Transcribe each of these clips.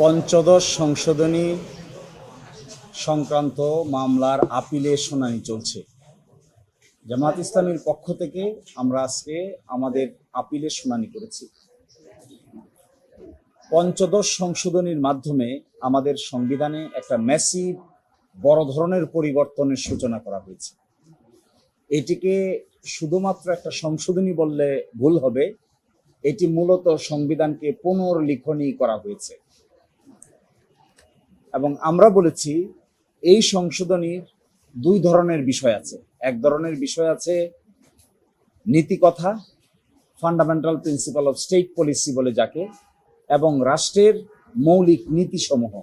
পঞ্চদশ সংশোধনী সংক্রান্ত মামলার আপিলের শুনানি চলছে। জামায়াত ইসলামীর পক্ষ থেকে আমরা আজকে আমাদের আপিলের শুনানি করেছি। পঞ্চদশ সংশোধনীর মাধ্যমে আমাদের সংবিধানে একটা ম্যাসিভ বড় ধরনের পরিবর্তনের সূচনা করা হয়েছে। এটিকে শুধুমাত্র একটা সংশোধনী বললে ভুল হবে, এটি মূলত সংবিধানকে পুনর্লিখনী করা হয়েছে। এবং আমরা বলেছি এই সংশোধনীর দুই ধরনের বিষয় আছে। এক ধরনের বিষয় আছে নীতিকথা, fundamental principal of state policy বলে যাকে, এবং রাষ্ট্রের মৌলিক নীতিসমূহ,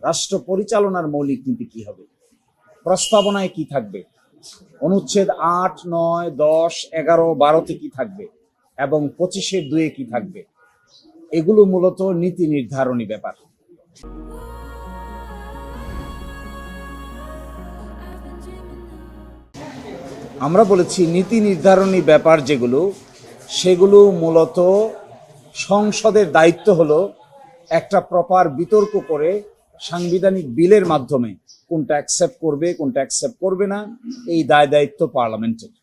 রাষ্ট্র পরিচালনার মৌলিক নীতি কি হবে, প্রস্তাবনায় কি থাকবে, অনুচ্ছেদ 8, 9, 10, 11, 12-তে কি থাকবে এবং 25-2-এ কি থাকবে। এগুলো মূলত নীতি নির্ধারণী ব্যাপার। আমরা বলেছি নীতি নির্ধারণী ব্যাপার যেগুলো, সেগুলো মূলত সংসদের দায়িত্ব হলো একটা প্রপার বিতর্ক করে সাংবিধানিক বিলের মাধ্যমে কোনটা অ্যাকসেপ্ট করবে কোনটা অ্যাকসেপ্ট করবে না, এই দায় দায়িত্ব পার্লামেন্টের।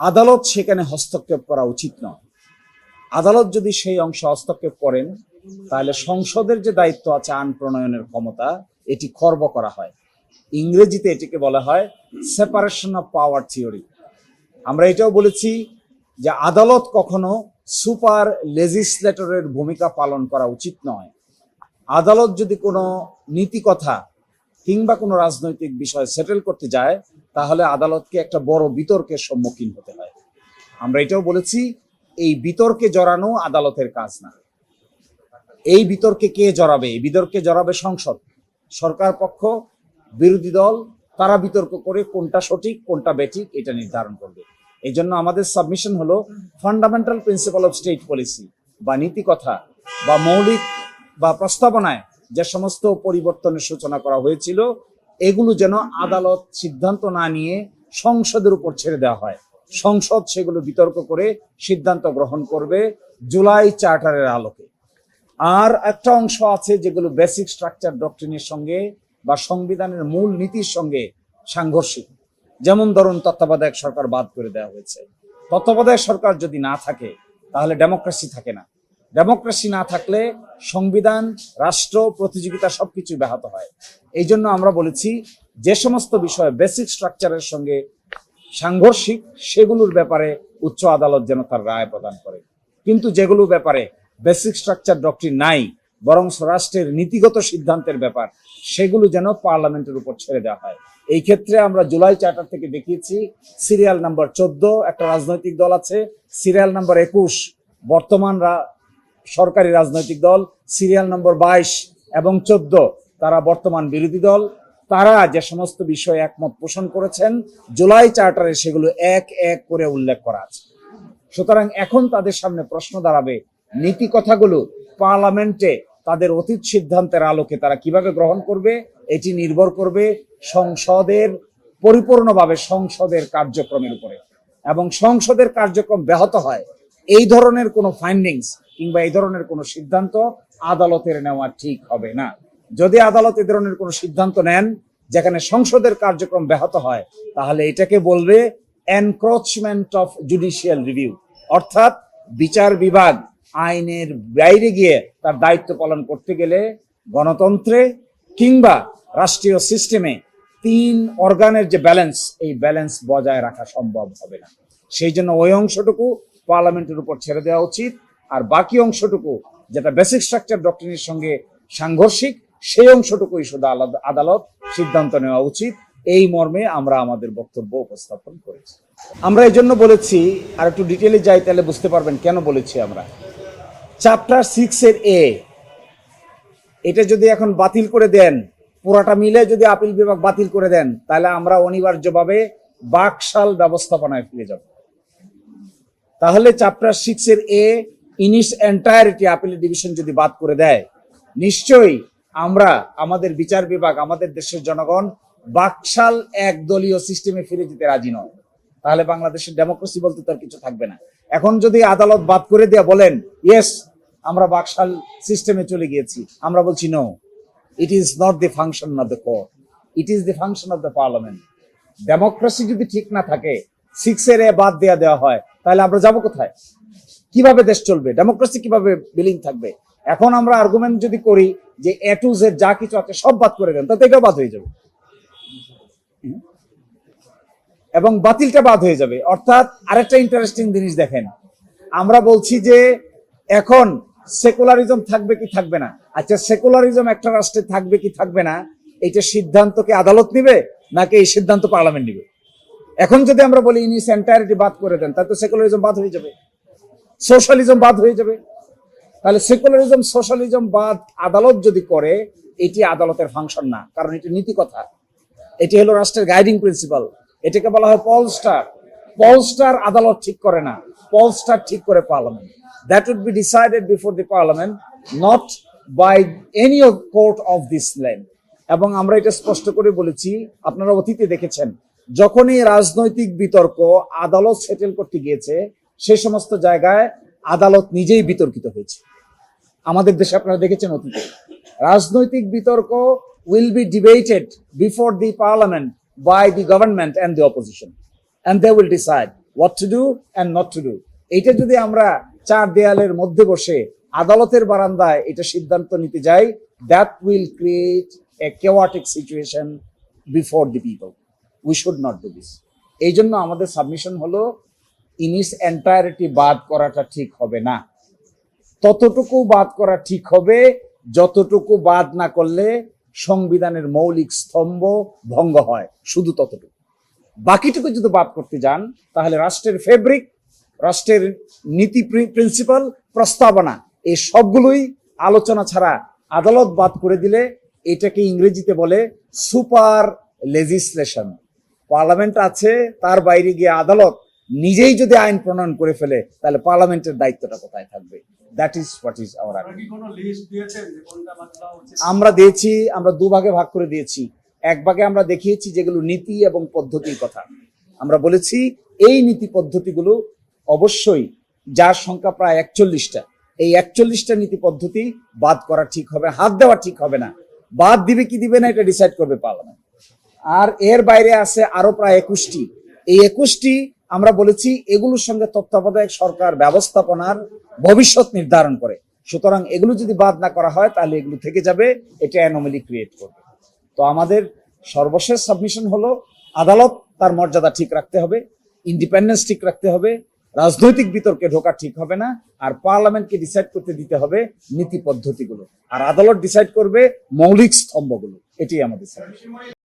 আদালত সেখানে হস্তক্ষেপ করা উচিত নয়। আদালত যদি সেই অংশে হস্তক্ষেপ করেন তাহলে সংসদের যে দায়িত্ব আছে আইন প্রণয়নের ক্ষমতা, এটি খর্ব করা হয়। ইংরেজিতে এটিকে বলা হয় সেপারেশন অফ পাওয়ার থিওরি। আমরা এটাও বলেছি যে আদালত কখনো সুপার লেজিসলেটরের ভূমিকা পালন করা উচিত নয়। আদালত যদি কোনো নীতিকথা কিংবা কোনো রাজনৈতিক বিষয় সেটেল করতে যায় তাহলে আদালতকে একটা বড় বিতর্কের সম্মুখীন হতে হয়। আমরা এটাও বলেছি এই বিতর্কে জড়ানো আদালতের কাজ না। এই বিতর্কে কে জড়াবে? এই বিতর্কে জড়াবে সংসদ, সরকার পক্ষ, বিরোধী দল, তারা বিতর্ক করে কোনটা সঠিক কোনটা বেঠিক এটা নির্ধারণ করবে। এই জন্য আমাদের সাবমিশন হলো fundamental principal of state policy বা নীতিকথা বা মৌলিক বা প্রস্তাবনায় যে সমস্ত পরিবর্তনের সূচনা করা হয়েছিল, এগুলো যেন আদালত সিদ্ধান্ত না নিয়ে সংসদের উপর ছেড়ে দেওয়া হয়। সংসদ সেগুলো বিতর্ক করে সিদ্ধান্ত গ্রহণ করবে জুলাই চার্টারের আলোকে। আর একটা অংশ আছে যেগুলো বেসিক স্ট্রাকচার ডক্ট্রিনের সঙ্গে বা সংবিধানের মূল নীতির সঙ্গে সাংঘর্ষিক। যেমন ধরুন তত্ত্বাবধায়ক সরকার বাদ করে দেওয়া হয়েছে। তত্ত্বাবধায়ক সরকার যদি না থাকে তাহলে ডেমোক্রেসি থাকে না। ডেমোক্রেসি না থাকলে সংবিধান, রাষ্ট্র, প্রতিযোগিতা সবকিছু ব্যাহত হয়। এই জন্য আমরা বলেছি যে সমস্ত বিষয় বেসিক স্ট্রাকচারের সঙ্গে সাংঘর্ষিক সেগুলোর ব্যাপারে উচ্চ আদালত যেন তার রায় প্রদান করে, কিন্তু যেগুলো ব্যাপারে বেসিক স্ট্রাকচার ডক্ট্রিন নাই বরং রাষ্ট্রের নীতিগত সিদ্ধান্তের ব্যাপার, সেগুলো যেন পার্লামেন্টের উপর ছেড়ে দেওয়া হয়। এই ক্ষেত্রে আমরা জুলাই চার্টার থেকে দেখিয়েছি সিরিয়াল নাম্বার 14 একটা রাজনৈতিক দল আছে, সিরিয়াল নাম্বার 21 বর্তমান সরকারি রাজনৈতিক দল, সিরিয়াল নম্বর 22 এবং 14 তারা বর্তমান বিরোধী দল। তারা যে সমস্ত বিষয়ে একমত পোষণ করেছেন জুলাই চার্টারে সেগুলো এক এক করে উল্লেখ করা আছে। সুতরাং এখন তাদের সামনে প্রশ্ন দাঁড়াবে নীতি কথাগুলো পার্লামেন্টে তাদের অতীত সিদ্ধান্তের আলোকে তারা কিভাবে গ্রহণ করবে। এটি নির্ভর করবে সংসদের পরিপূর্ণভাবে সংসদের কার্যক্রমের উপরে। এবং সংসদের কার্যক্রম ব্যাহত হয় এই ধরনের কোনো ফাইন্ডিংস কিংবা এই ধরনের কোনো সিদ্ধান্ত আদালতের নেওয়া ঠিক হবে না। যদি আদালত এই ধরনের কোনো সিদ্ধান্ত নেন যেখানে সংসদের কার্যক্রম ব্যাহত হয় তাহলে এটাকে বলবে এনক্রোচমেন্ট অফ জুডিশিয়াল রিভিউ, অর্থাৎ বিচার বিভাগ আইনের বাইরে গিয়ে তার দায়িত্ব পালন করতে গেলে গণতন্ত্রে কিংবা রাষ্ট্রীয় সিস্টেমে 3 অর্গানের যে ব্যালেন্স, এই ব্যালেন্স বজায় রাখা সম্ভব হবে না। সেই জন্য ওই অংশটুকু পার্লামেন্টের উপর ছেড়ে দেওয়া উচিত, আর বাকি অংশটুকু যেটা বেসিক স্ট্রাকচার ডক্ট্রিনের সঙ্গে সাংঘর্ষিক সেই অংশটুকুই শুধু আদালত সিদ্ধান্ত নেওয়া উচিত। এই মর্মে আমরা আমাদের বক্তব্য উপস্থাপন করেছি। আমরা এই জন্য বলেছি, আর একটু ডিটেলে যাই তাহলে বুঝতে পারবেন কেন বলেছি আমরা। চ্যাপ্টার 6-এর A এটা যদি এখন বাতিল করে দেন, পুরাটা মিলে যদি আপিল বিভাগ বাতিল করে দেন তাহলে আমরা অনিবার্যভাবে বাকশাল ব্যবস্থাপনায় ফিরে যাব। তাহলে চ্যাপ্টার 6-এর A in its entirety appeal division যদি বাদ করে দেয়, নিশ্চয়ই আমরা আমাদের বিচার বিভাগ, আমাদের দেশের জনগণ বাকশাল একদলীয় সিস্টেমে ফিরে যেতে রাজি নয়। তাহলে বাংলাদেশের ডেমোক্রেসি বলতে তার কিছু থাকবে না। এখন যদি আদালত বাদ করে দিয়ে বলেন ইয়েস আমরা বাকশাল সিস্টেমে চলে গিয়েছি। আমরা বলছি no, it is not the function of the court, it is the function of the parliament. Democracy যদি ঠিক না থাকে, 6 এর বাদ দেওয়া হয়, তাহলে আমরা যাব কোথায়? কিভাবে দেশ চলবে? ডেমোক্রেসি কিভাবে বিলিং থাকবে? এখন আমরা আর্গুমেন্ট যদি করি যে এ টু জেড যা কিছু আছে সব বাদ করে দেন, তাতে এটাও বাদ হয়ে যাবে এবং বাতিলটা বাদ হয়ে যাবে। অর্থাৎ আরেকটা ইন্টারেস্টিং জিনিস দেখেন, আমরা বলছি যে এখন সেকুলারিজম থাকবে কি থাকবে না। আচ্ছা, সেকুলারিজম একটা রাষ্ট্রে থাকবে কি থাকবে না, এটা সিদ্ধান্ত কি আদালত নিবে নাকি এই সিদ্ধান্ত পার্লামেন্ট নিবে? এখন যদি আমরা বলি ইন ইটস এন্টায়ারিটি বাদ করে দেন, তাহলে তো সেকুলারিজম বাদ হয়ে যাবে, সোশ্যালিজম বাদ হয়ে যাবে। তাহলে সেকুলারিজম সোশ্যালিজম বাদ আদালত যদি করে, এটি আদালতের ফাংশন না, কারণ এটি নীতি কথা, এটি হলো রাষ্ট্রের গাইডিং প্রিন্সিপাল। এটাকে বলা হয় পলস্টার। পলস্টার আদালত ঠিক করে না, পলস্টার ঠিক করে parliament. That would be decided before the parliament, not by any of court of this land. এবং আমরা এটা স্পষ্ট করে বলেছি, আপনারা অতীতে দেখেছেন, যখনই রাজনৈতিক বিতর্ক আদালত সেটেল করতে গিয়েছে, সে সমস্ত জায়গায় আদালত নিজেই বিতর্কিত হয়েছে। আমাদের দেশে আপনারা দেখেছেন অতীতে রাজনৈতিক বিতর্ক will be debated before the parliament by the government and the opposition, and they will decide what to do and not to do. এটা যদি আমরা চার দেয়ালের মধ্যে বসে আদালতের বারান্দায় এটা সিদ্ধান্ত নিতে যাই, that will create a chaotic situation before the people. We should not do this. এই জন্য আমাদের সাবমিশন হলো in its entirety বাদ করাটা ঠিক হবে না। ততটুকু বাদ করা ঠিক হবে যতটুকু বাদ না করলে সংবিধানের মৌলিক স্তম্ভ ভঙ্গ হয়, শুধু ততটুকু। বাকিটুকু যদি বাদ করতে যান, তাহলে রাষ্ট্রের ফেব্রিক, রাষ্ট্রের নীতি প্রিন্সিপাল, প্রস্তাবনা, এই সবগুলোই আলোচনা ছাড়া আদালত বাদ করে দিলে এটাকে ইংরেজিতে বলে সুপার লেজিসলেশন। পার্লামেন্ট আছে, তার বাইরে গিয়ে আদালত নিজেই যদি আইন প্রণয়ন করে ফেলে, তাহলে পার্লামেন্টের দায়িত্বটা কোথায় থাকবে? That is what is our আমরা দিয়েছি, আমরা দুভাগে ভাগ করে দিয়েছি। এক ভাগে আমরা দেখিয়েছি যেগুলো নীতি এবং পদ্ধতির কথা। আমরা বলেছি এই নীতি পদ্ধতিগুলো অবশ্যই, যার সংখ্যা প্রায় 41টা, এই 41টা নীতি পদ্ধতি বাদ করা ঠিক হবে, হাত দেওয়া ঠিক হবে না। বাদ দিবে কি দিবে না এটা ডিসাইড করবে পার্লামেন্ট। আর এর বাইরে আছে আরো প্রায় 21টি। এই 21টি আমরা বলেছি এগুলোর সঙ্গে তত্ত্বাবধায়ক সরকার ব্যবস্থাপনার ভবিষ্যৎ নির্ধারণ করে। সুতরাং এগুলো যদি বাদ না করা হয়, তাহলে এগুলো থেকে যাবে, এটা অ্যানোমালি ক্রিয়েট করবে। তো আমাদের সর্বশেষ সাবমিশন হলো আদালত তার মর্যাদা ঠিক রাখতে হবে, ইন্ডিপেন্ডেন্স ঠিক রাখতে হবে, রাজনৈতিক বিতর্কে ঢোকা ঠিক হবে না, আর পার্লামেন্টকে ডিসাইড করতে দিতে হবে নীতি পদ্ধতিগুলো, আর আদালত ডিসাইড করবে মৌলিক স্তম্ভগুলো। এটি আমাদের সাবমিশন।